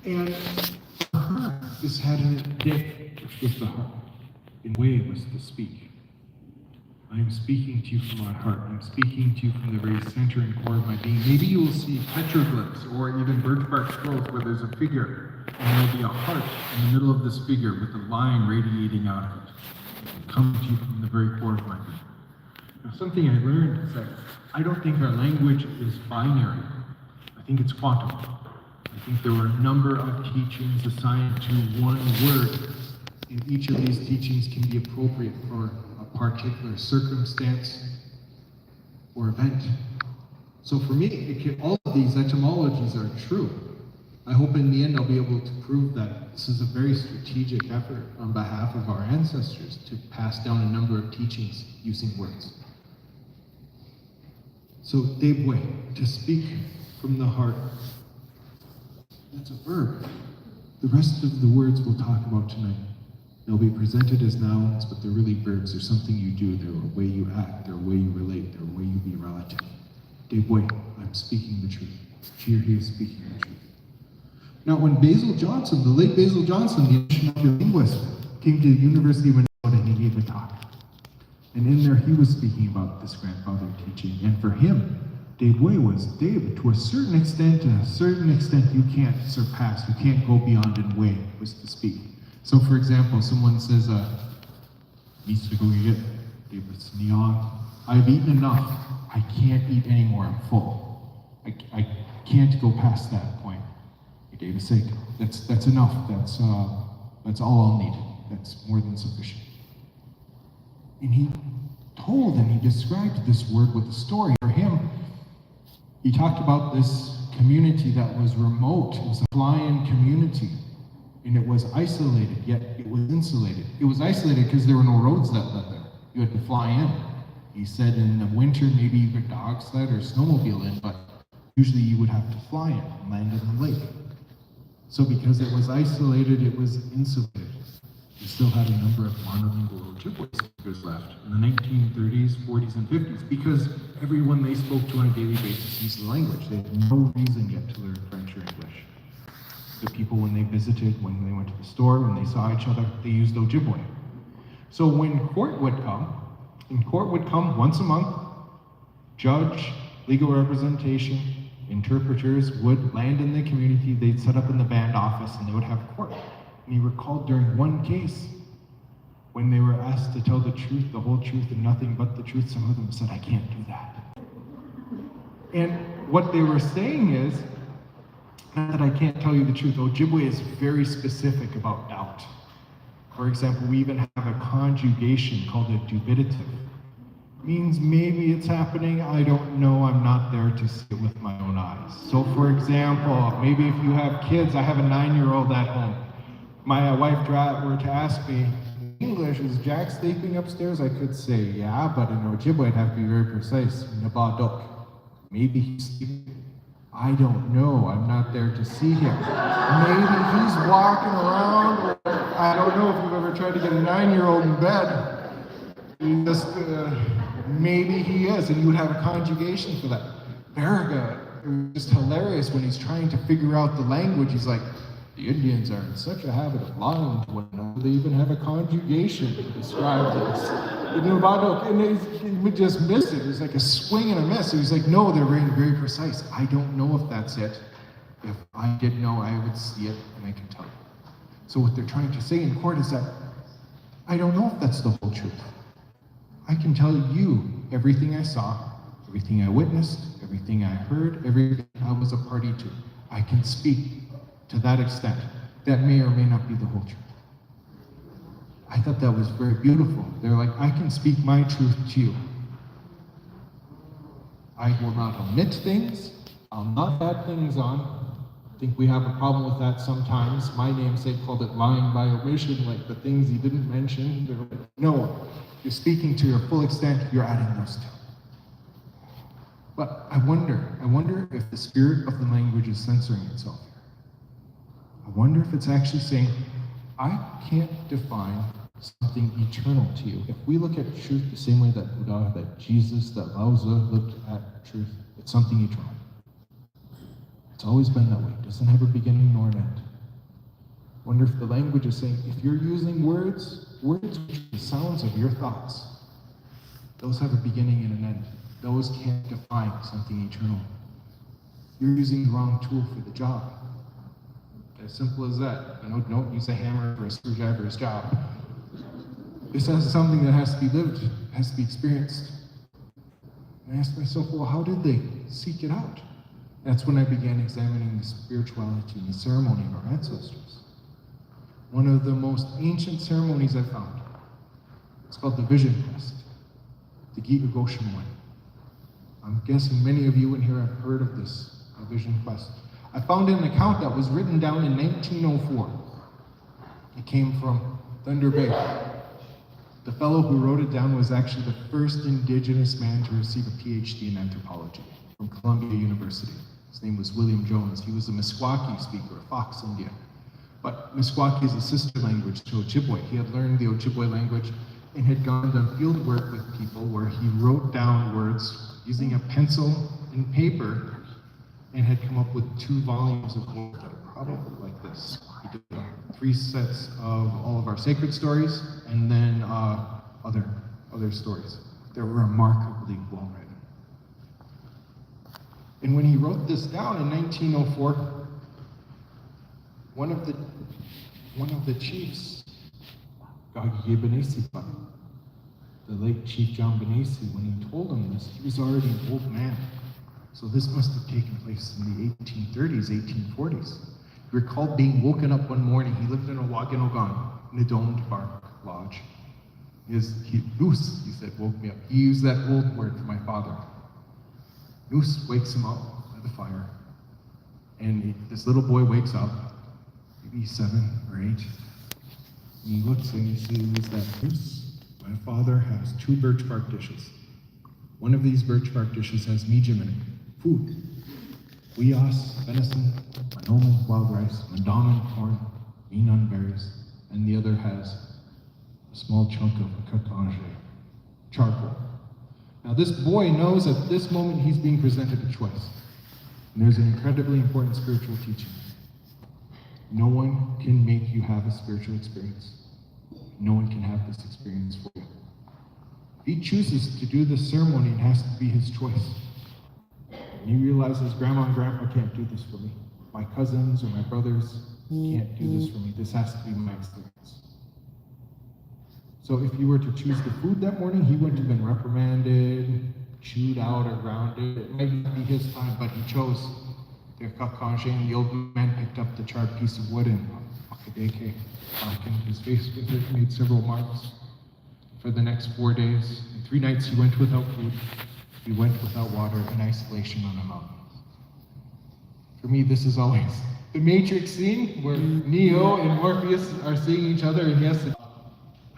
And this had an dick with the heart. In a way, it was to speak. I am speaking to you from my heart. I'm speaking to you from the very center and core of my being. Maybe you will see petroglyphs or even birch bark scrolls where there's a figure and there'll be a heart in the middle of this figure with a line radiating out of it. It comes to you from the very core of my being. Now, something I learned is that I don't think our language is binary. I think it's quantum. I think there were a number of teachings assigned to one word, and each of these teachings can be appropriate for a particular circumstance or event. So for me, all of these etymologies are true. I hope in the end I'll be able to prove that this is a very strategic effort on behalf of our ancestors to pass down a number of teachings using words. So, debwe, to speak from the heart. That's a verb. The rest of the words we'll talk about tonight. They'll be presented as nouns, but they're really verbs. They're something you do. They're a way you act. They're a way you relate. They're a way you be relative. Debwe, I'm speaking the truth. Here he is speaking the truth. Now, when Basil Johnson, the late Basil Johnson, the Anishinaabe linguist, came to the University of Minnesota and he gave a talk. And in there, he was speaking about this grandfather teaching. And for him, Debwe was Deb. To a certain extent, you can't surpass, you can't go beyond in way, was to speak. So, for example, someone says, needs to go get Deb was Nyang. I've eaten enough. I can't eat anymore. I'm full. I can't go past that point. David said, that's enough. That's all I'll need. That's more than sufficient. And he told and he described this word with a story. For him, he talked about this community that was remote. It was a fly-in community, and it was isolated, yet it was insulated. It was isolated because there were no roads that led there. You had to fly in. He said in the winter, maybe you could dog sled or snowmobile in, but usually you would have to fly in and land in the lake. So because it was isolated, it was insulated. We still had a number of monolingual Ojibwe speakers left in the 1930s, 40s, and 50s because everyone they spoke to on a daily basis used the language. They had no reason yet to learn French or English. The people, when they visited, when they went to the store, when they saw each other, they used Ojibwe. So when court would come once a month, judge, legal representation, interpreters would land in the community, they'd set up in the band office, and they would have court. And he recalled during one case, when they were asked to tell the truth, the whole truth, and nothing but the truth, some of them said, I can't do that. And what they were saying is, not that I can't tell you the truth, Ojibwe is very specific about doubt. For example, we even have a conjugation called a dubitative. Means maybe it's happening, I don't know, I'm not there to see it with my own eyes. So for example, maybe if you have kids, I have a 9-year-old at home. My wife were to ask me, in English, is Jack sleeping upstairs? I could say, yeah, but in Ojibwe I'd have to be very precise. Nabadok. Maybe he's sleeping. I don't know, I'm not there to see him. Maybe he's walking around, or I don't know if you've ever tried to get a 9-year-old in bed. Maybe he is, and you would have a conjugation for that. Berga, it was just hilarious when he's trying to figure out the language. He's like, the Indians are in such a habit of lying to one another. They even have a conjugation to describe this. And we just missed it. It was like a swing and a miss. So he's like, no, they're very, very precise. I don't know if that's it. If I did know, I would see it, and I can tell you. So what they're trying to say in court is that I don't know if that's the whole truth. I can tell you everything I saw, everything I witnessed, everything I heard, everything I was a party to. I can speak to that extent. That may or may not be the whole truth. I thought that was very beautiful. They're like, I can speak my truth to you. I will not omit things. I'll not add things on. I think we have a problem with that sometimes. My namesake called it lying by omission, like the things he didn't mention. They're like, no. You're speaking to your full extent, you're adding those to. But I wonder if the spirit of the language is censoring itself here. I wonder if it's actually saying, I can't define something eternal to you. If we look at truth the same way that Buddha, that Jesus, that Lao Tzu looked at truth, it's something eternal. always been that way. It doesn't have a beginning nor an end. Wonder if the language is saying, if you're using words which are the sounds of your thoughts, those have a beginning and an end. Those can't define something eternal. You're using the wrong tool for the job. As simple as that. Don't use a hammer for a screwdriver's job. This is something that has to be lived, has to be experienced. And I asked myself, well, how did they seek it out? That's when I began examining the spirituality and the ceremony of our ancestors. One of the most ancient ceremonies I found, it's called the Vision Quest, the Gita Goshen one. I'm guessing many of you in here have heard of this, a Vision Quest. I found an account that was written down in 1904. It came from Thunder Bay. The fellow who wrote it down was actually the first indigenous man to receive a PhD in anthropology from Columbia University. His name was William Jones. He was a Meskwaki speaker, a Fox Indian. But Meskwaki is a sister language to Ojibwe. He had learned the Ojibwe language and had gone on field work with people where he wrote down words using a pencil and paper and had come up with 2 volumes of words that are probably like this. He did 3 sets of all of our sacred stories and then other stories. They're remarkably well written. And when he wrote this down in 1904, one of the chiefs, Gagye Benesipa, the late Chief John Benesi, when he told him this, he was already an old man. So this must have taken place in the 1830s, 1840s. He recalled being woken up one morning. He lived in a Waganogan, in a domed bark lodge. Noose, he said, woke me up. He used that old word for my father. Noose wakes him up by the fire. And this little boy wakes up, maybe 7 or 8. And he looks and he sees that Noose, my father, has 2 birch bark dishes. One of these birch bark dishes has mijim in it, food. Weos, venison, manoma, wild rice, mandamin, corn, minan berries, and the other has a small chunk of kakanje, charcoal. Now this boy knows at this moment he's being presented a choice. And there's an incredibly important spiritual teaching. No one can make you have a spiritual experience. No one can have this experience for you. If he chooses to do this ceremony, it has to be his choice. And he realizes grandma and grandpa can't do this for me. My cousins or my brothers can't do this for me. This has to be my experience. So if you were to choose the food that morning, he wouldn't have been reprimanded, chewed out, or grounded. It might not be his time, but he chose their kakanje, and the old man picked up the charred piece of wood and akadeke, blackened his face with it, made several marks. For the next 4 days, and 3 nights he went without food. He went without water in isolation on a mountain. For me, this is always the Matrix scene where Neo and Morpheus are seeing each other, and yes,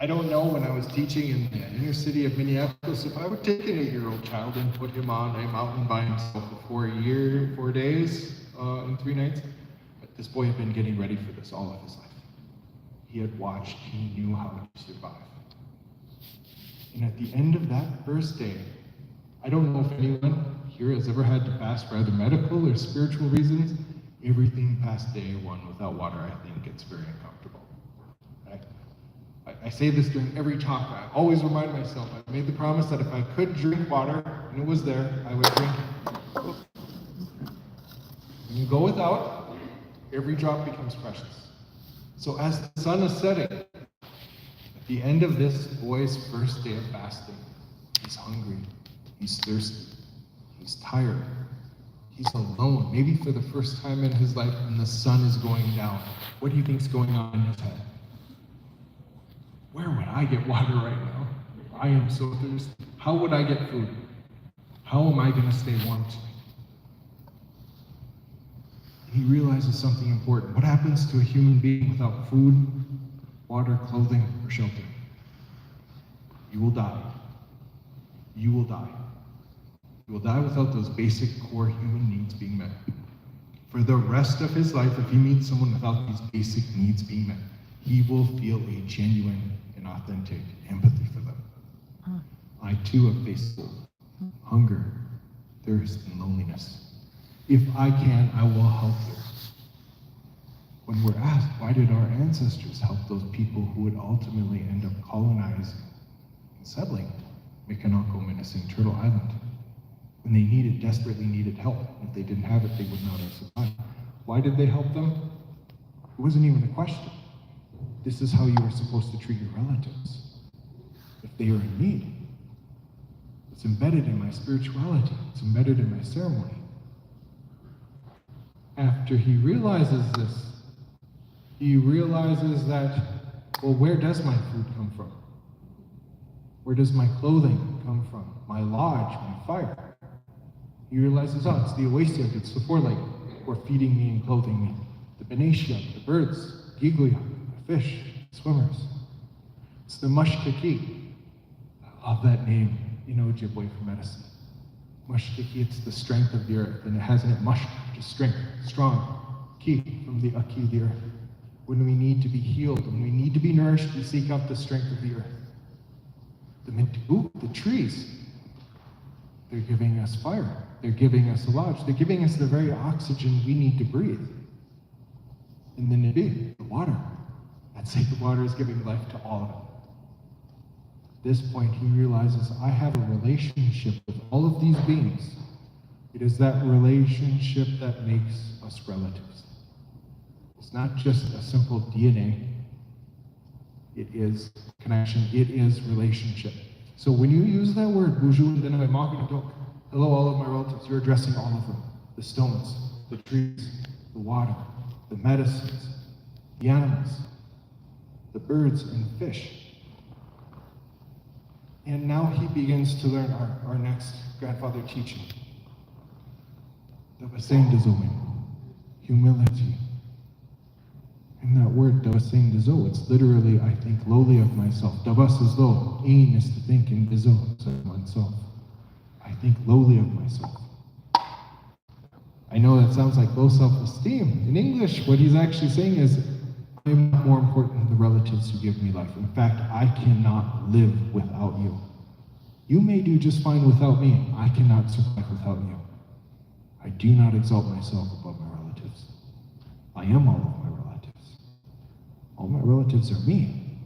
I don't know when I was teaching in the inner city of Minneapolis if I would take an 8-year-old child and put him on a mountain by himself for a year, 4 days, and 3 nights. But this boy had been getting ready for this all of his life. He had watched, he knew how to survive. And at the end of that first day, I don't know if anyone here has ever had to fast for either medical or spiritual reasons. Everything past day 1 without water, I think, gets very uncomfortable. I say this during every talk. I always remind myself, I made the promise that if I could drink water, and it was there, I would drink it. When you go without, every drop becomes precious. So as the sun is setting, at the end of this boy's first day of fasting, he's hungry, he's thirsty, he's tired, he's alone, maybe for the first time in his life, and the sun is going down. What do you think's going on in his head? Where would I get water right now? I am so thirsty. How would I get food? How am I going to stay warm tonight? And he realizes something important. What happens to a human being without food, water, clothing, or shelter? You will die. You will die. You will die without those basic core human needs being met. For the rest of his life, if he meets someone without these basic needs being met, he will feel a genuine and authentic empathy for them. I too have faced hunger, thirst, and loneliness. If I can, I will help you. When we're asked, why did our ancestors help those people who would ultimately end up colonizing and settling Mikanako, Menacing, Turtle Island? When they desperately needed help. If they didn't have it, they would not have survived. Why did they help them? It wasn't even a question. This is how you are supposed to treat your relatives. If they are in need, it's embedded in my spirituality. It's embedded in my ceremony. After he realizes this, he realizes that, well, where does my food come from? Where does my clothing come from? My lodge, my fire. He realizes, oh, it's the Oasiak, it's the four-leg who are feeding me and clothing me. The Benatiak, the birds, Giglioc, the fish, swimmers. It's the Mushkaki. I love that name in Ojibwe for medicine. Mushkaki, it's the strength of the earth, and it has in it mushk, just strength, strong. Ki, from the Aki, the earth. When we need to be healed, when we need to be nourished, we seek out the strength of the earth. The Mintibu, the trees, they're giving us fire. They're giving us a lodge. They're giving us the very oxygen we need to breathe. And the Nibi, the water. That sacred water is giving life to all of it. At this point, he realizes, I have a relationship with all of these beings. It is that relationship that makes us relatives. It's not just a simple DNA. It is connection. It is relationship. So when you use that word, hello, all of my relatives, you're addressing all of them. The stones, the trees, the water, the medicines, the animals, the birds and fish. And now he begins to learn our next grandfather teaching. Dabaseng Dezoin, humility. And that word, Dabaseng Dezo, it's literally, I think, lowly of myself. Dabas is low, Ain is to think, and Dezo is of oneself. I think lowly of myself. I know that sounds like low self-esteem. In English, what he's actually saying is, I am more important than the relatives who give me life. In fact, I cannot live without you. You may do just fine without me. I cannot survive without you. I do not exalt myself above my relatives. I am all of my relatives. All my relatives are me.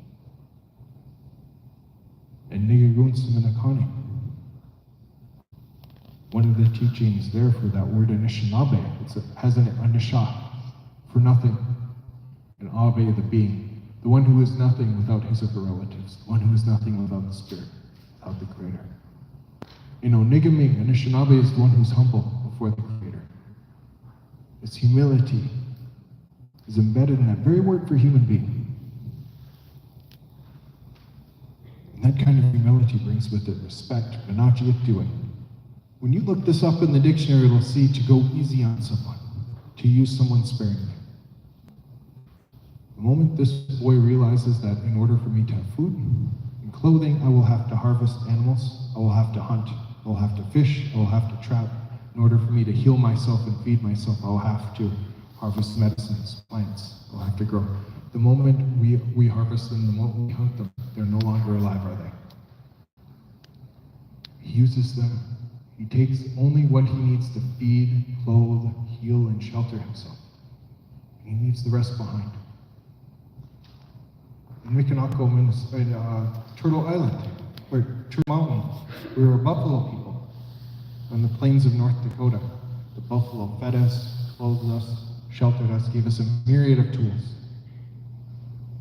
And Nigagun Simanakani. One of the teachings there for that word Anishinaabe, it has an Anisha, for nothing, and Abe, the being, the one who is nothing without his or her relatives, the one who is nothing without the spirit, without the Creator. Nigaming, Anishinaabe is the one who's humble before the Creator. Its humility is embedded in that very word for human being. And that kind of humility brings with it respect, Menachiyakduin. When you look this up in the dictionary, it'll see to go easy on someone, to use someone sparingly. The moment this boy realizes that in order for me to have food and clothing, I will have to harvest animals, I will have to hunt, I will have to fish, I will have to trap. In order for me to heal myself and feed myself, I will have to harvest medicines, plants, I will have to grow. The moment we harvest them, the moment we hunt them, they're no longer alive, are they? He uses them. He takes only what he needs to feed, clothe, heal, and shelter himself. And he leaves the rest behind. In Mikanako, in Turtle Island, or Turtle Mountain, we were a buffalo people on the plains of North Dakota. The buffalo fed us, clothed us, sheltered us, gave us a myriad of tools.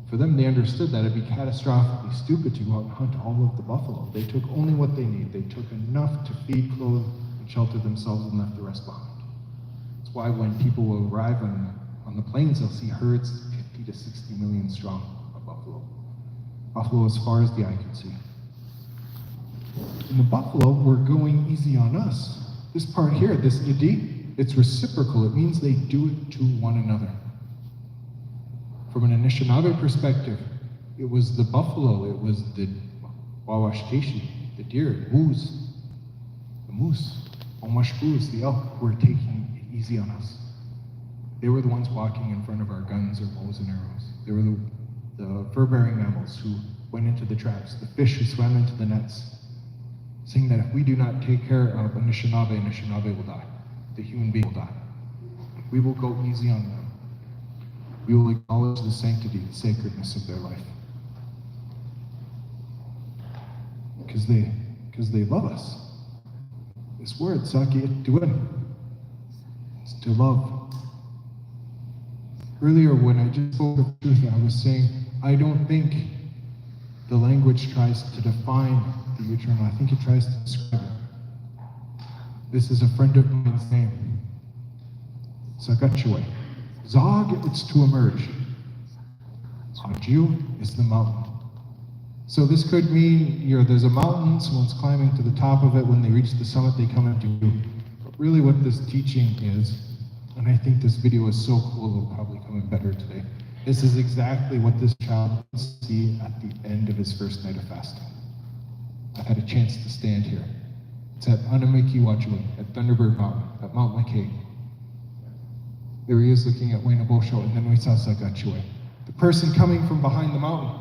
For them, they understood that it'd be catastrophically stupid to go out and hunt all of the buffalo. They took only what they needed. They took enough to feed, clothe, and shelter themselves and left the rest behind. That's why when people will arrive on the plains, they'll see herds 50 to 60 million strong of buffalo. Buffalo as far as the eye can see. In the buffalo, we're going easy on us. This part here, this idi, it's reciprocal. It means they do it to one another. From an Anishinaabe perspective, it was the buffalo, it was the Wawashkeshi, the deer, the moose, Omashbuz, the elk, who were taking it easy on us. They were the ones walking in front of our guns or bows and arrows. They were the fur-bearing mammals who went into the traps, the fish who swam into the nets, saying that if we do not take care of Anishinaabe, Anishinaabe will die. the human being will die. We will go easy on them. We will acknowledge the sanctity, the sacredness of their life. Because they love us. This word, Saki Tuin, is to love. Earlier when I just spoke of truth, I was saying, I don't think the language tries to define the eternal. I think it tries to describe it. This is a friend of mine's name. Sakachue. Zog, it's to emerge. Ajiu is the mountain. So this could mean, there's a mountain, someone's climbing to the top of it. When they reach the summit, they come into view. But really what this teaching is, and I think this video is so cool, it'll probably come in better today. This is exactly what this child will see at the end of his first night of fasting. I've had a chance to stand here. It's at Anamiki Wachui, at Thunderbird Mountain, at Mount McKay. There he is looking at Wainabosho, and then we saw Sagachue. The person coming from behind the mountain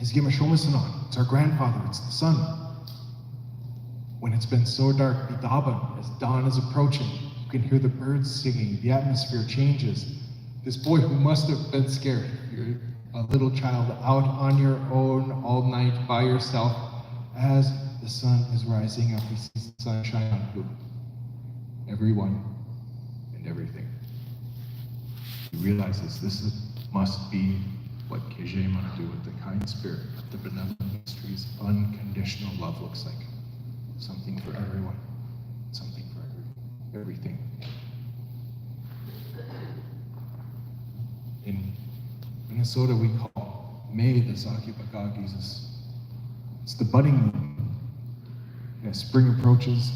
is Gimashomasanon. It's our grandfather, it's the sun. When it's been so dark, Bidaban, as dawn is approaching, you can hear the birds singing, the atmosphere changes. This boy who must have been scared, you're a little child out on your own all night by yourself, as the sun is rising up, he sees the sunshine on who? Everyone and everything. He realizes must be what Keje Manadu, with the kind spirit, the benevolent mysteries, unconditional love looks like. Something for everyone, something for everything. In Minnesota, we call May the Zaki Bagagises. It's the budding moon. As spring approaches,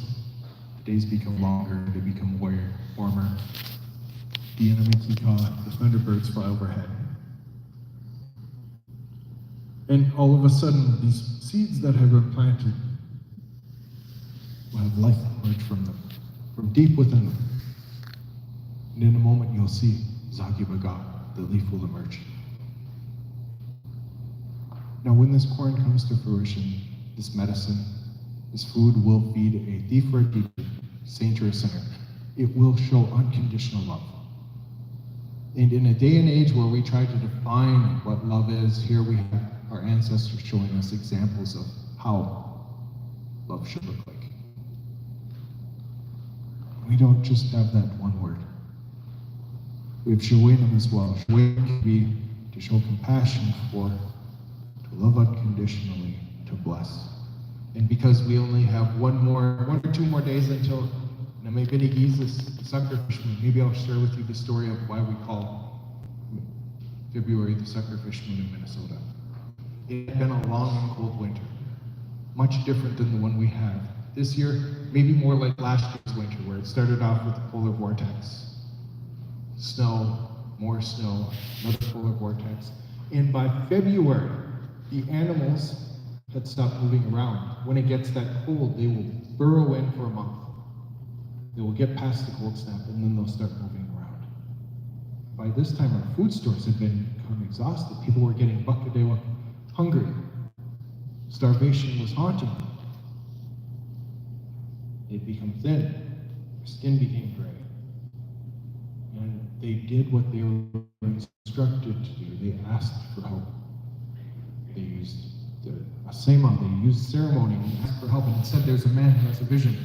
the days become longer, they become warmer. The Anamiki Ka, the thunderbirds fly overhead. And all of a sudden, these seeds that have been planted will have life emerge from them, from deep within them. And in a moment, you'll see Zaki Baga, the leaf will emerge. Now, when this corn comes to fruition, this medicine, this food will feed a thief or a teacher, saint or a sinner. It will show unconditional love. And in a day and age where we try to define what love is, here we have our ancestors showing us examples of how love should look like. We don't just have that one word. We have Shawenam as well. Shawenam can be to show compassion for, to love unconditionally, to bless. And because we only have one or two more days until Namebinigi's the suckerfish moon, maybe I'll share with you the story of why we call February the suckerfish moon in Minnesota. It had been a long and cold winter, much different than the one we have this year, maybe more like last year's winter, where it started off with a polar vortex. Snow, more snow, another polar vortex. And by February, the animals had stopped moving around. When it gets that cold, they will burrow in for a month. They will get past the cold snap, and then they'll start moving around. By this time, our food stores had become exhausted. People were getting buck-a-day hungry. Starvation was haunting them. They'd become thin. Their skin became gray. And they did what they were instructed to do. They asked for help. They used a sema, they used ceremony and asked for help. And it said there's a man who has a vision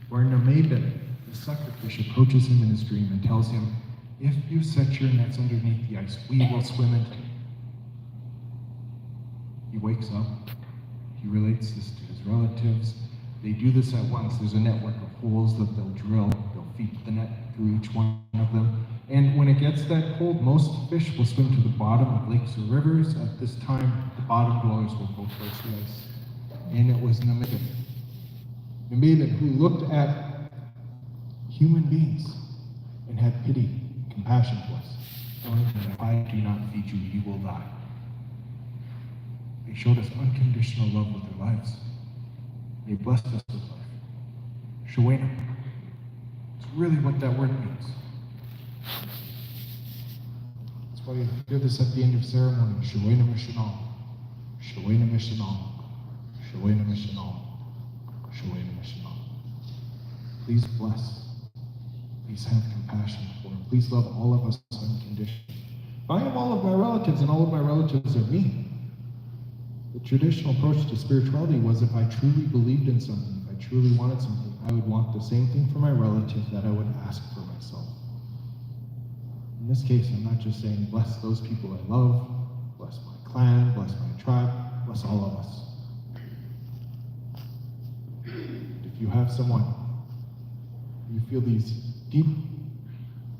where Nameben, the suckerfish, approaches him in his dream and tells him, if you set your nets underneath the ice, we will swim into it. He wakes up, he relates this to his relatives. They do this at once. There's a network of holes that they'll drill. They'll feed the net through each one of them. And when it gets that cold, most fish will swim to the bottom of lakes or rivers. At this time, the bottom dwellers will go towards the ice. And it was Nameben who looked at human beings and had pity, compassion to us, telling them, if I do not feed you, you will die. They showed us unconditional love with their lives. They blessed us with life. Shawena. It's really what that word means. That's why you hear this at the end of ceremony. Shawena Mishanal. Shawena Mishanal. Shawena Mishanal. Shawena Mishanal. Please bless. Please have compassion for him. Please love all of us unconditionally. I am all of my relatives, and all of my relatives are me. The traditional approach to spirituality was if I truly believed in something, if I truly wanted something, I would want the same thing for my relative that I would ask for myself. In this case, I'm not just saying, bless those people I love, bless my clan, bless my tribe, bless all of us. If you have someone, you feel these deep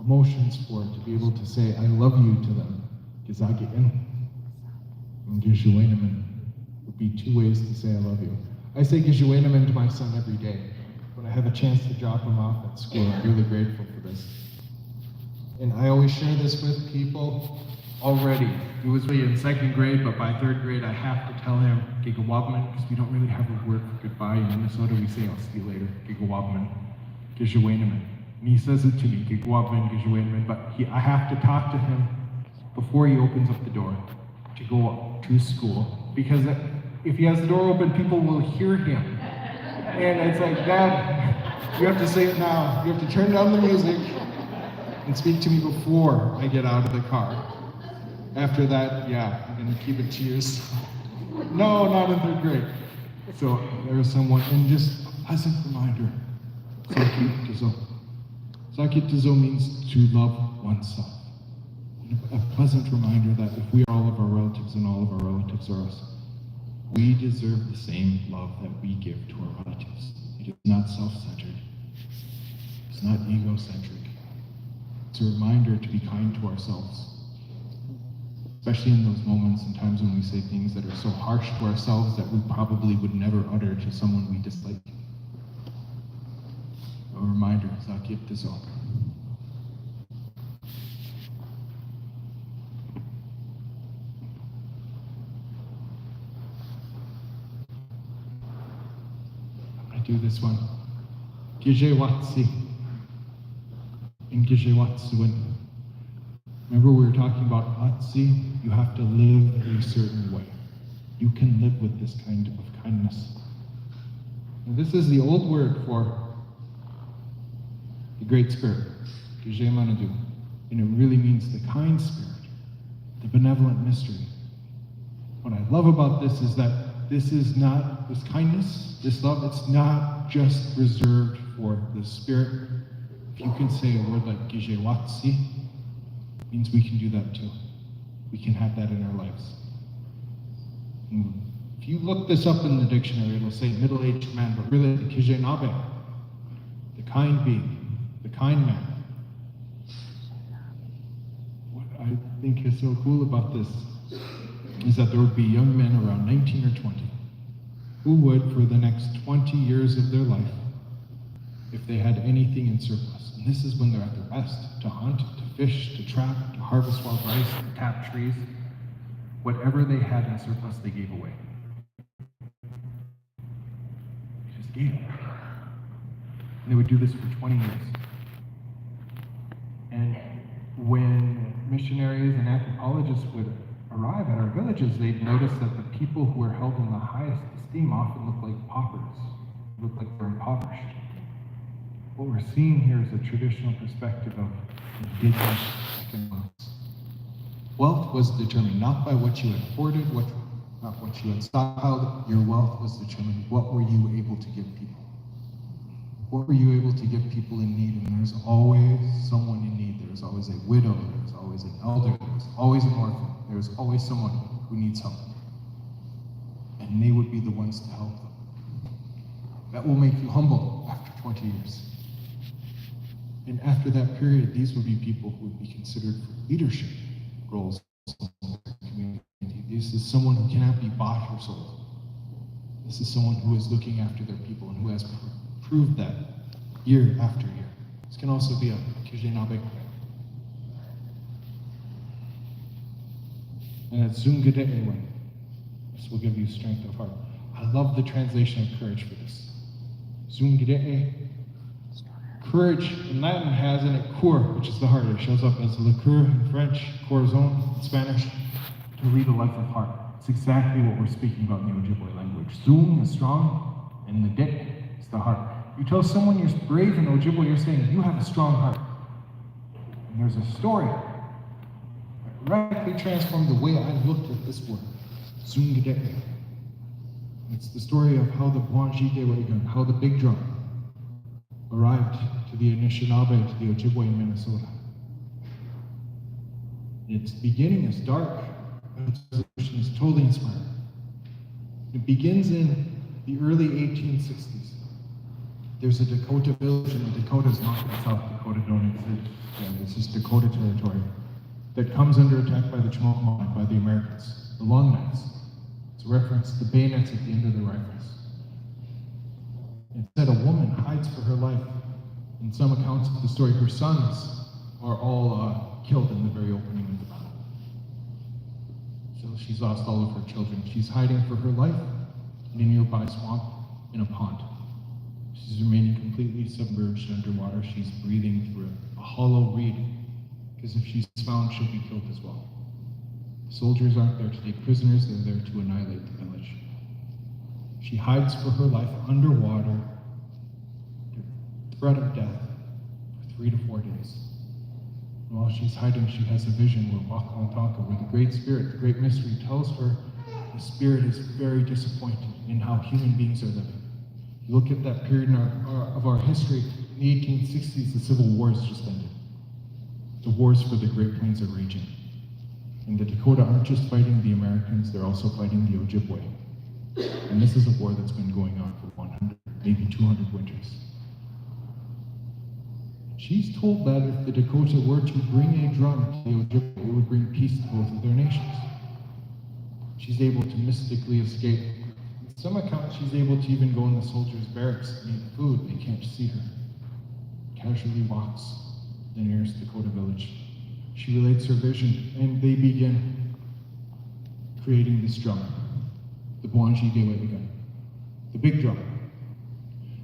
emotions for, to be able to say, I love you to them, Gizagi'en and Gishuenaman would be two ways to say I love you. I say Gishuenaman to my son every day. When I have a chance to drop him off at school, I'm really grateful for this. And I always share this with people already. He was really in second grade, but by third grade, I have to tell him Gigawabman, because we don't really have a word for goodbye. In Minnesota, we say, I'll see you later, Gigawabman, Gishuenaman. And he says it to me, Gigawabman, Gishuenaman, but I have to talk to him before he opens up the door to go up to school, because if he has the door open, people will hear him. And it's like, Dad, you have to say it now. You have to turn down the music and speak to me before I get out of the car. After that, yeah, I'm gonna keep it to yourself. No, not in third grade. So there was someone, and just a pleasant reminder, Sakit Tizo. Sakit Tizo means to love oneself. A pleasant reminder that if we are all of our relatives and all of our relatives are us, we deserve the same love that we give to our relatives. It is not self-centered. It's not egocentric. It's a reminder to be kind to ourselves, especially in those moments and times when we say things that are so harsh to ourselves that we probably would never utter to someone we dislike. A reminder, Sakit Tizo. Do this one. Gijewatsi. In Gijewatsuin. Remember we were talking about Atsi? You have to live a certain way. You can live with this kind of kindness. And this is the old word for the Great Spirit, Gijemanadu. And it really means the kind spirit, the benevolent mystery. What I love about this is that this is not, this kindness, this love, it's not just reserved for the spirit. If you can say a word like Gijewatsi, it means we can do that too. We can have that in our lives. And if you look this up in the dictionary, it'll say middle-aged man, but really the Kijenabe, the kind being, the kind man. What I think is so cool about this is that there would be young men around 19 or 20 who would, for the next 20 years of their life, if they had anything in surplus, and this is when they're at their best, to hunt, to fish, to trap, to harvest wild rice, to tap trees, whatever they had in surplus, they gave away. Just gave it. And they would do this for 20 years. And when missionaries and anthropologists would arrive at our villages, they'd notice that the people who were held in the highest esteem often look like paupers, look like they're impoverished. What we're seeing here is a traditional perspective of indigenous economics. Wealth was determined not by what you had hoarded, not what you had stockpiled. Your wealth was determined what were you able to give people. What were you able to give people in need? And there's always someone in need. There's always a widow, there's always an elder, there's always an orphan. There's always someone who needs help. And they would be the ones to help them. That will make you humble after 20 years. And after that period, these would be people who would be considered for leadership roles in the community. This is someone who cannot be bought or sold. This is someone who is looking after their people and who has proved that year after year. This can also be a Kijenabe. And it's Zungade'e one. This will give you strength of heart. I love the translation of courage for this. Zungade'e. Courage in Latin has in it cor, which is the heart. It shows up as le coeur in French, corazon in Spanish, to lead a life of heart. It's exactly what we're speaking about in the Ojibwe language. Zung is strong, and the de is the heart. You tell someone you're brave in Ojibwe, you're saying you have a strong heart. And there's a story that radically transformed the way I looked at this word, Zungideke. It's the story of how the Bwanji how the big drum arrived to the Anishinaabe, to the Ojibwe in Minnesota. Its beginning is dark, but its resolution is totally inspiring. It begins in the early 1860s. There's a Dakota village, and the Dakotas, not in South Dakota, don't exist. Yeah, this is Dakota territory, that comes under attack by the Chinook, by the Americans, the long knives. It's a reference to the bayonets at the end of the rifles. It said a woman hides for her life. In some accounts of the story, her sons are all killed in the very opening of the battle. So she's lost all of her children. She's hiding for her life in a nearby swamp in a pond. She's remaining completely submerged underwater. She's breathing through a hollow reed, because if she's found, she'll be killed as well. The soldiers aren't there to take prisoners, they're there to annihilate the village. She hides for her life underwater, the threat of death, for 3 to 4 days. And while she's hiding, she has a vision where Wakantanka, where the Great Spirit, the Great Mystery, tells her the Spirit is very disappointed in how human beings are living. You look at that period of our history, in the 1860s, the Civil Wars just ended. The wars for the Great Plains are raging. And the Dakota aren't just fighting the Americans, they're also fighting the Ojibwe. And this is a war that's been going on for 100, maybe 200 winters. She's told that if the Dakota were to bring a drum to the Ojibwe, it would bring peace to both of their nations. She's able to mystically escape. In some accounts, she's able to even go in the soldiers' barracks and eat food. They can't see her. Casually walks to the nearest Dakota village. She relates her vision, and they begin creating this drum, the Bwanji Dewe'igan, the big drum.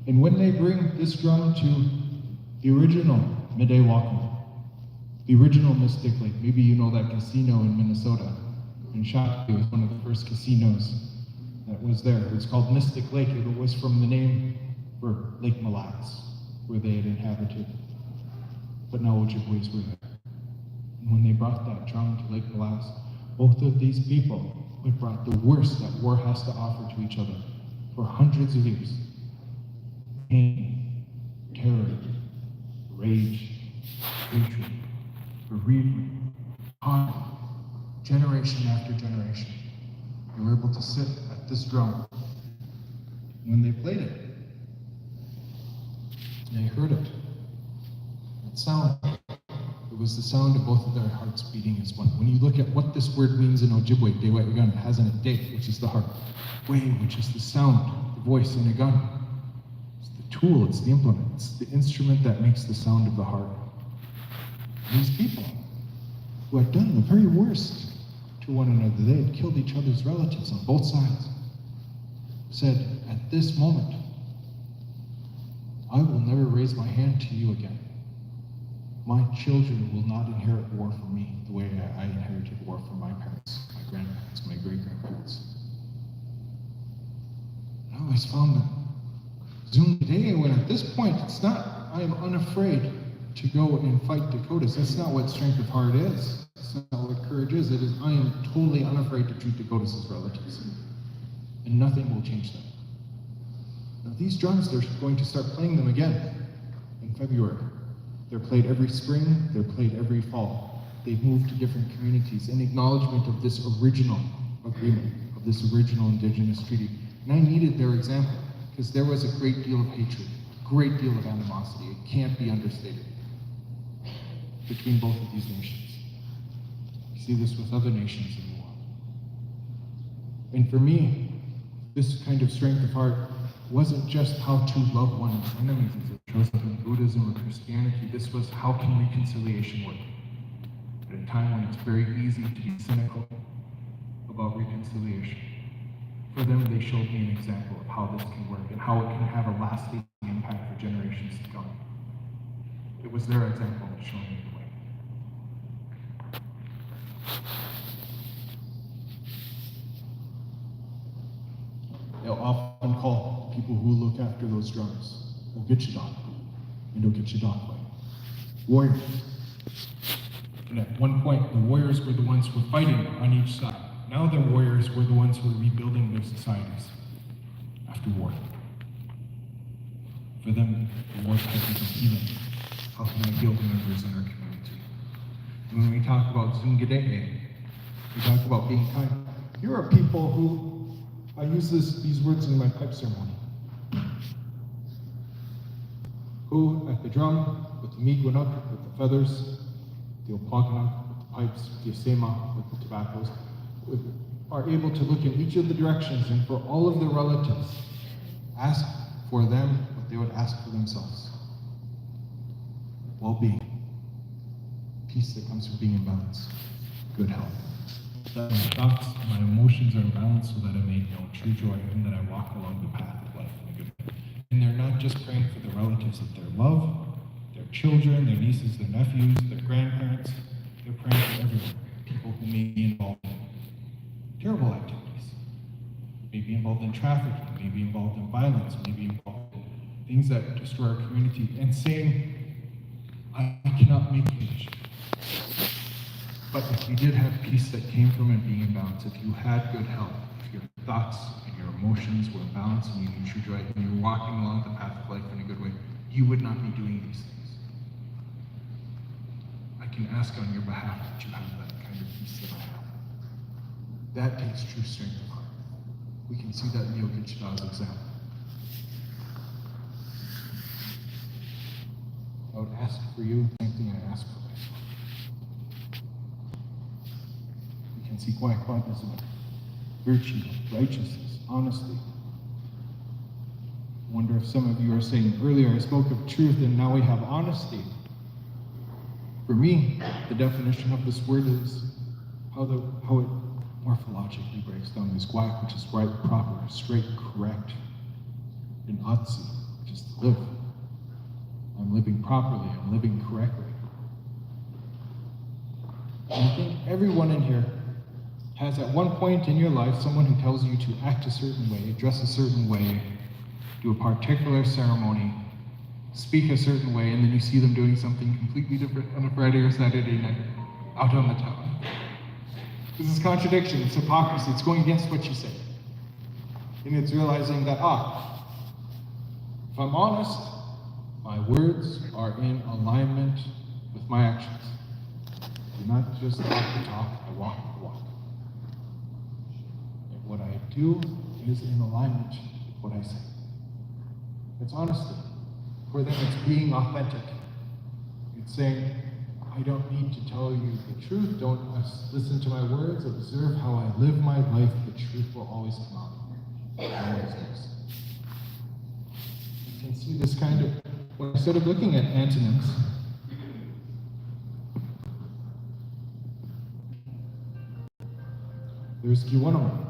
And when they bring this drum to the original Midewalkum, the original Mystic Lake, maybe you know that casino in Minnesota, in Shakopee, was one of the first casinos that was there. It was called Mystic Lake. It was from the name for Lake Mille Lacs, where they had inhabited. But now Ojibways were there. And when they brought that drum to Lake Mille Lacs, both of these people had brought the worst that war has to offer to each other for hundreds of years. Pain, terror, rage, hatred, bereavement, harm, generation after generation. They were able to sit at this drum. When they played it, they heard it. That sound, it was the sound of both of their hearts beating as one. When you look at what this word means in Ojibwe, Dewe'igan, it has in it de, which is the heart, we, which is the sound, the voice, and igan. It's the tool, it's the implement, it's the instrument that makes the sound of the heart. These people who had done the very worst to one another, they had killed each other's relatives on both sides, said, at this moment, I will never raise my hand to you again. My children will not inherit war from me the way I inherited war from my parents, my grandparents, my great-grandparents. I always found that Zungideke, when at this point, it's not, I am unafraid to go and fight Dakotas. That's not what strength of heart is. That's not what courage is. It is, I am totally unafraid to treat Dakotas as relatives. And nothing will change that. Now these drums, they're going to start playing them again in February. They're played every spring, they're played every fall. They've moved to different communities in acknowledgement of this original agreement, of this original Indigenous treaty. And I needed their example, because there was a great deal of hatred, a great deal of animosity. It can't be understated between both of these nations. You see this with other nations in the world. And for me, this kind of strength of heart wasn't just how to love one's enemies, as it shows up in Buddhism or Christianity. This was, how can reconciliation work? At a time when it's very easy to be cynical about reconciliation. For them, they showed me an example of how this can work and how it can have a lasting impact for generations to come. It was their example that showed me the way. They'll often call people who look after those drums Ogitchadon, and Ogitchadon. Warriors. And at one point, the warriors were the ones who were fighting on each side. Now the warriors were the ones who were rebuilding their societies after war. For them, the war type was healing. How can I heal the members in our community? And when we talk about Zungadege, we talk about being kind. Here are people who, I use these words in my pipe ceremony, who at the drum, with the miguanuk, with the feathers, the opaganak, with the pipes, the asema, with the tobaccos, are able to look in each of the directions and for all of their relatives, ask for them what they would ask for themselves. Well-being, peace that comes from being in balance, good health. That my thoughts and my emotions are in balance so that I may know true joy and that I walk along the path of life in a good way. And they're not just praying for the relatives that they love, their children, their nieces, their nephews, their grandparents. They're praying for everyone, people who may be involved in terrible activities, may be involved in trafficking, may be involved in violence, may be involved in things that destroy our community, and saying, I cannot make you rich. But if you did have peace that came from it being in balance, if you had good health, if your thoughts and your emotions were in balance and you knew true joy and you're walking along the path of life in a good way, you would not be doing these things. I can ask on your behalf that you have that kind of peace that I have. That takes true strength of heart. We can see that in Yogi Chida's example. I would ask for you, same thing I ask for myself. We can see quietness, virtue, righteousness, honesty. I wonder if some of you are saying, earlier I spoke of truth and now we have honesty. For me, the definition of this word is how it morphologically breaks down is guac, which is right, proper, straight, correct, and atsi, which is to live. I'm living properly, I'm living correctly. And I think everyone in here has at one point in your life someone who tells you to act a certain way, dress a certain way, do a particular ceremony, speak a certain way, and then you see them doing something completely different on a Friday or Saturday night out on the town. This is contradiction, it's hypocrisy, it's going against what you say. And it's realizing that, if I'm honest, my words are in alignment with my actions. I do not just talk the talk, I walk the walk. And what I do is in alignment with what I say. It's honesty. For them, it's being authentic. It's saying, I don't need to tell you the truth. Don't listen to my words. Observe how I live my life. The truth will always come out. It always does. You can see this kind of, when I started looking at antonyms, there's Kiwanama.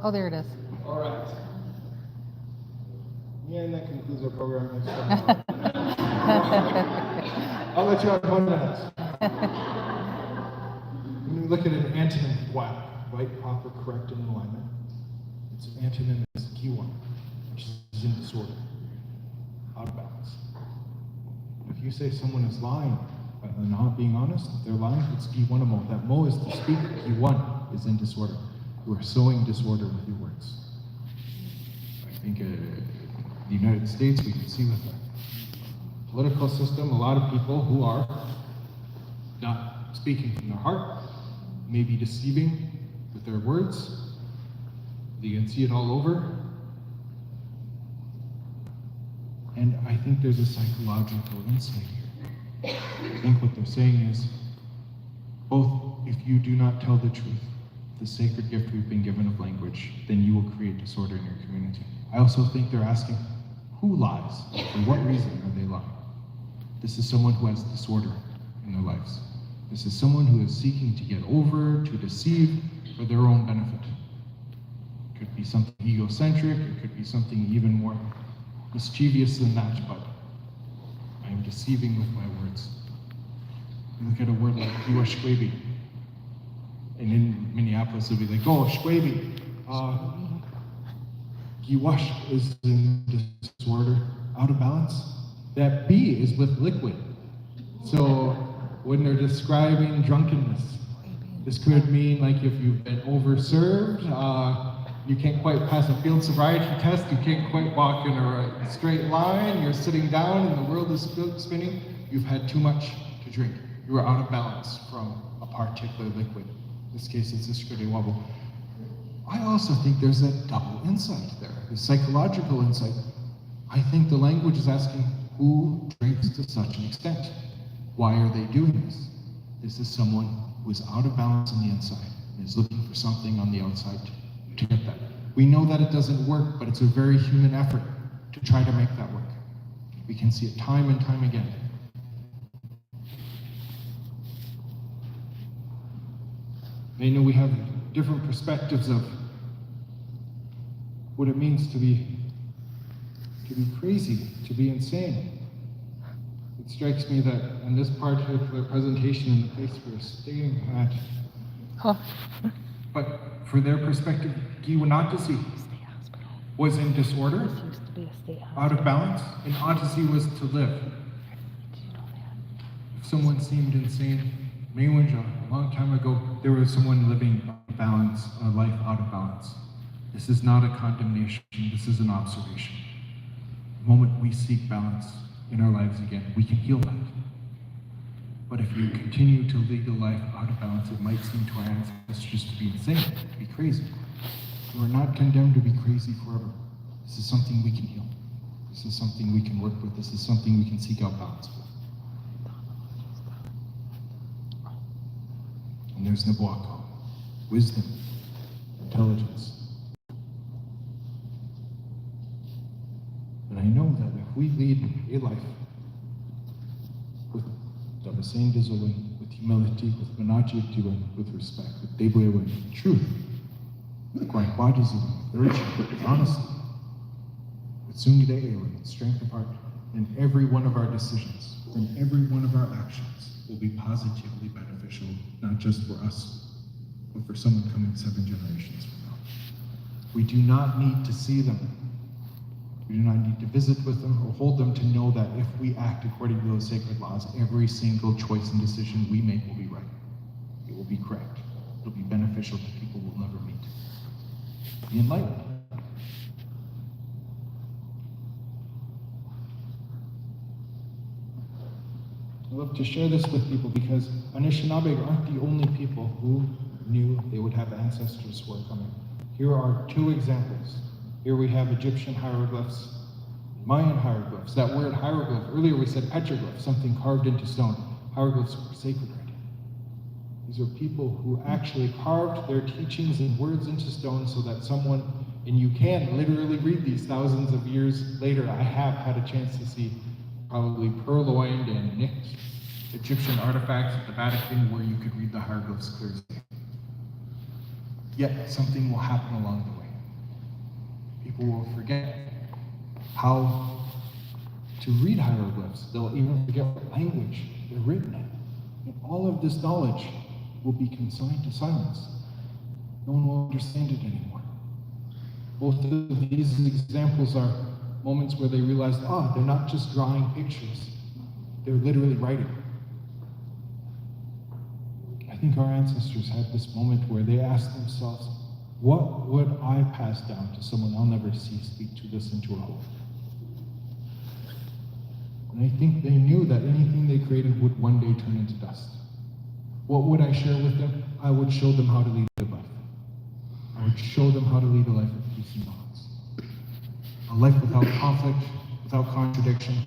Oh, there it is. All right. Yeah, and that concludes our program. I'll let you have 1 minute. When we look at an antonym, wow, right, proper, correct, and in alignment. Its antonym is Kiwan, which is in disorder, out of balance. If you say someone is lying, but they're not being honest, if they're lying, it's Kiwanamo. That mo is to speak, Kiwan is in disorder. You are sowing disorder with your words. I think the United States, we can see with the political system, a lot of people who are not speaking from their heart, maybe deceiving with their words. You can see it all over. And I think there's a psychological insight here. I think what they're saying is, both if you do not tell the truth, the sacred gift we've been given of language, then you will create disorder in your community. I also think they're asking, who lies? For what reason are they lying? This is someone who has disorder in their lives. This is someone who is seeking to get over, to deceive, for their own benefit. It could be something egocentric, it could be something even more mischievous than that, but I am deceiving with my words. You look at a word like Shkwebi, and in Minneapolis it'll be like, oh, Shkwebi. Giwash is in disorder, out of balance. That B is with liquid. So when they're describing drunkenness, this could mean like if you've been overserved, you can't quite pass a field sobriety test, you can't quite walk in a straight line, you're sitting down and the world is spinning, you've had too much to drink. You are out of balance from a particular liquid. In this case, it's a Shkwebi wobble. I also think there's a double insight there, a psychological insight. I think the language is asking, who drinks to such an extent? Why are they doing this? This is someone who is out of balance on the inside and is looking for something on the outside to get that. We know that it doesn't work, but it's a very human effort to try to make that work. We can see it time and time again. I know we have different perspectives of what it means to be crazy, to be insane. It strikes me that in this part of the presentation, in the place we're staying at, but for their perspective, Giwanatasi was in disorder, out of balance, and Odyssey was to live. If someone seemed insane, a long time ago, there was someone living a life out of balance. This is not a condemnation, this is an observation. The moment we seek balance in our lives again, we can heal that. But if you continue to lead a life out of balance, it might seem to our ancestors to be insane, to be crazy. You are not condemned to be crazy forever. This is something we can heal. This is something we can work with. This is something we can seek out balance with. And there's Nabuako, wisdom, intelligence. And I know that if we lead a life with Dabasain Dizoin, with humility, with Manaji Tiwan, with respect, with Debwewe, with truth, with Kwaikwajizu, with virtue, with honesty, with Sungide with strength of heart, in every one of our decisions, in every one of our actions, will be positively beneficial, not just for us, but for someone coming 7 generations from now. We do not need to see them. We do not need to visit with them or hold them to know that if we act according to those sacred laws, every single choice and decision we make will be right. It will be correct. It will be beneficial to people we'll never meet. Be enlightened. I love to share this with people because Anishinaabe aren't the only people who knew they would have ancestors who are coming. Here are 2 examples. Here we have Egyptian hieroglyphs, Mayan hieroglyphs. That word hieroglyph, earlier we said petroglyph, something carved into stone. Hieroglyphs were sacred writing. These are people who actually carved their teachings and words into stone so that someone, and you can literally read these thousands of years later. I have had a chance to see probably purloined and nicked Egyptian artifacts at the Vatican where you could read the hieroglyphs clearly. Yet something will happen along the way. People will forget how to read hieroglyphs. They'll even forget what language they're written in. And all of this knowledge will be consigned to silence. No one will understand it anymore. Both of these examples are moments where they realized, they're not just drawing pictures, they're literally writing. I think our ancestors had this moment where they asked themselves, what would I pass down to someone I'll never see, speak to, listen to, or hold? And I think they knew that anything they created would one day turn into dust. What would I share with them? I would show them how to lead a life. I would show them how to lead a life of peace and balance. A life without conflict, without contradiction.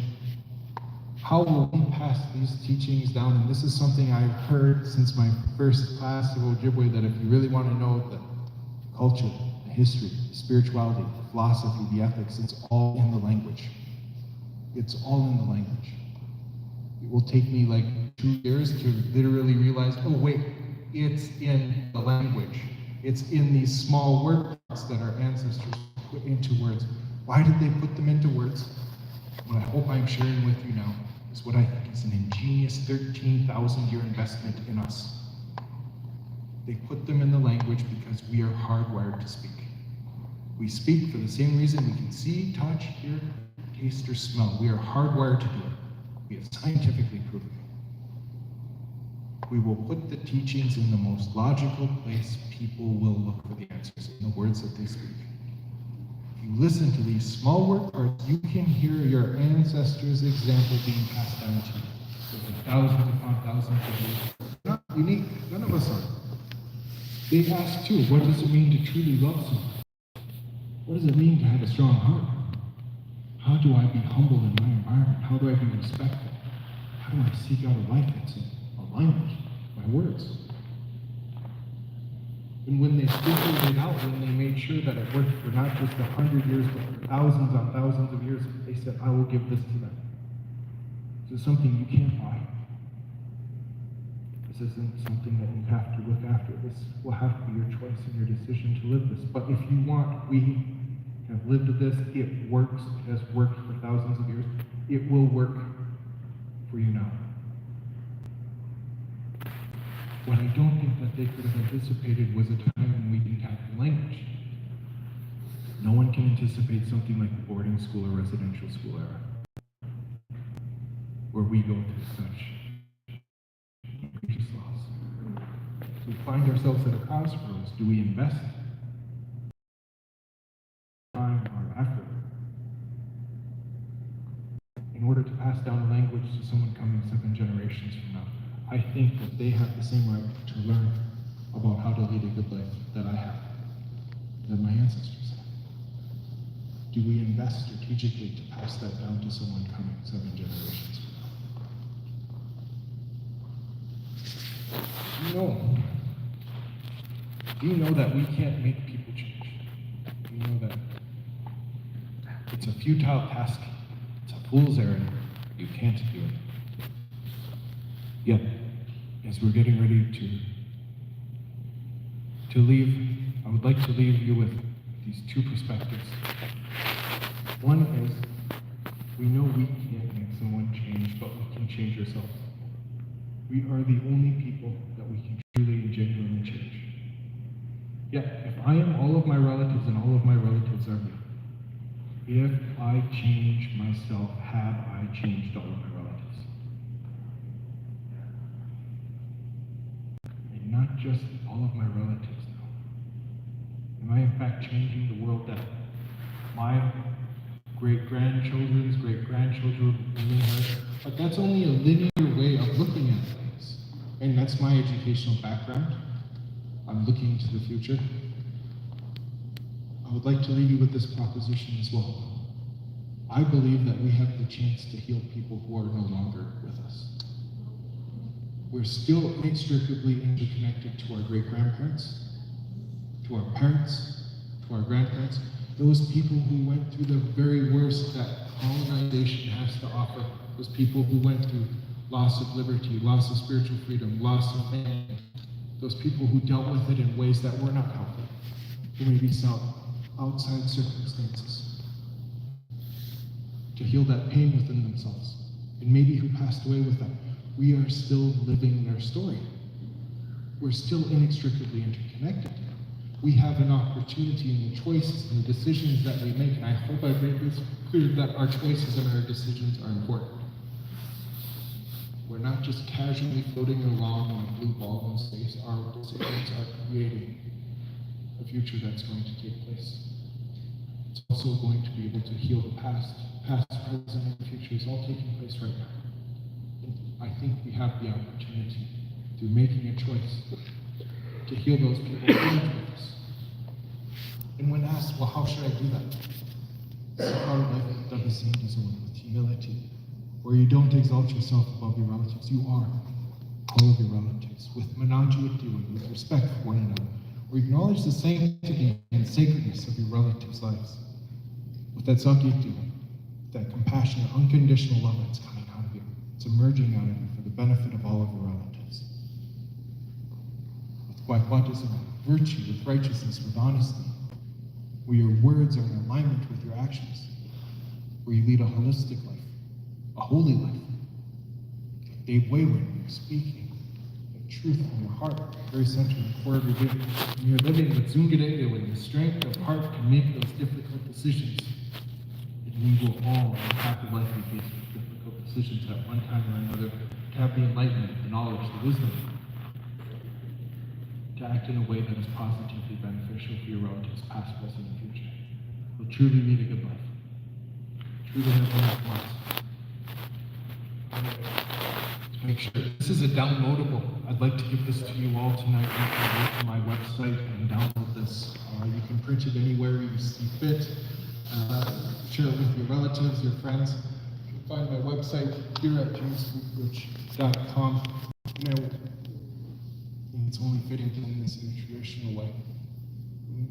How will we pass these teachings down? And this is something I've heard since my first class of Ojibwe, that if you really want to know the culture, the history, the spirituality, the philosophy, the ethics, it's all in the language. It's all in the language. It will take me like 2 years to literally realize, oh wait, it's in the language. It's in these small words that our ancestors put into words. Why did they put them into words? What I hope I'm sharing with you now is what I think is an ingenious 13,000-year investment in us. They put them in the language because we are hardwired to speak. We speak for the same reason we can see, touch, hear, taste, or smell. We are hardwired to do it. We have scientifically proven it. We will put the teachings in the most logical place. People will look for the answers in the words that they speak. If you listen to these small word parts, you can hear your ancestors' example being passed down to you. Over thousands upon thousands of years. We're not unique. None of us are. They ask too, what does it mean to truly love someone? What does it mean to have a strong heart? How do I be humble in my environment? How do I be respectful? How do I seek out a life that's in alignment with my words? And when they figured it out, when they made sure that it worked for not just 100 years, but for thousands on thousands of years, they said, I will give this to them. This is something you can't buy. This isn't something that you have to look after. This will have to be your choice and your decision to live this. But if you want, we have lived this. It works. It has worked for thousands of years. It will work for you now. What I don't think that they could have anticipated was a time when we didn't have the language. No one can anticipate something like the boarding school or residential school era, where we go through such egregious loss. So we find ourselves at a crossroads. Do we invest time or effort in order to pass down the language to someone coming 7 generations from now? I think that they have the same right to learn about how to lead a good life that I have, that my ancestors have. Do we invest strategically to pass that down to someone coming 7 generations from now? Do you know that we can't make people change? Do you know that it's a futile task? It's a fool's errand. You can't do it. Yet, as we're getting ready to leave, I would like to leave you with these 2 perspectives. One is, we know we can't make someone change, but we can change ourselves. We are the only people that we can truly and genuinely change. Yet, if I am all of my relatives and all of my relatives are me, if I change myself, have I changed all of my relatives? Not just all of my relatives now. Am I in fact changing the world that my great-grandchildren's great-grandchildren will inherit? But that's only a linear way of looking at things. And that's my educational background. I'm looking to the future. I would like to leave you with this proposition as well. I believe that we have the chance to heal people who are no longer with us. We're still inextricably interconnected to our great-grandparents, to our parents, to our grandparents, those people who went through the very worst that colonization has to offer, those people who went through loss of liberty, loss of spiritual freedom, loss of family, those people who dealt with it in ways that were not healthy, who maybe saw outside circumstances, to heal that pain within themselves, and maybe who passed away with that. We are still living their story. We're still inextricably interconnected. We have an opportunity in the choices and the decisions that we make, and I hope I've made this clear that our choices and our decisions are important. We're not just casually floating along on a blue ball in space. Our decisions are creating a future that's going to take place. It's also going to be able to heal the past, present, and the future is all taking place right now. I think we have the opportunity, through making a choice, to heal those people who live with us. And when asked, well, how should I do that? Seek out a life that is seen as one with humility, where you don't exalt yourself above your relatives. You are all of your relatives, with mananjuati, with respect for one another, where you acknowledge the sanctity and sacredness of your relatives' lives, with that sakyati, that compassionate, unconditional love that's coming out of you. It's emerging out of you for the benefit of all of your relatives. With what is virtue, with righteousness, with honesty, where your words are in alignment with your actions, where you lead a holistic life, a holy life. Dave Wayward, you're speaking the truth from your heart, very central and core every day. When you're living with Zungadege, when the strength of heart can make those difficult decisions, and we will all have to likely face difficult decisions at one time or another, to have the enlightenment, the knowledge, the wisdom, to act in a way that is positively beneficial for your relatives, past, present, and future. You'll truly lead a good life. Truly have enough months. Make sure this is a downloadable. I'd like to give this to you all tonight. You can go to my website and download this. You can print it anywhere you see fit. Share it with your relatives, your friends. You can find my website here at jamesbookrich.com. You know, it's only fitting to end this in a traditional way.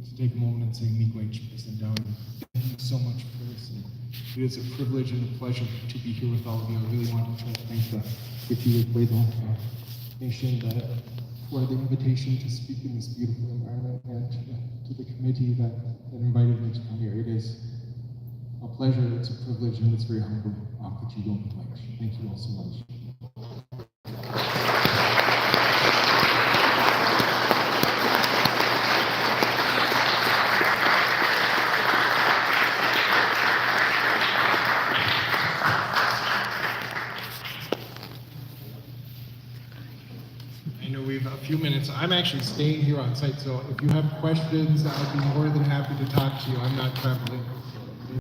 To take a moment and say, Miigwech, and down. Thank you so much for listening. It is a privilege and a pleasure to be here with all of you. I really want to thank the Weidong Nation for the invitation to speak in this beautiful environment, and to the committee that invited me to come here. It is a pleasure, it's a privilege, and it's very humbling. Thank you all so much. A few minutes. I'm actually staying here on site, so if you have questions, I'd be more than happy to talk to you. I'm not traveling.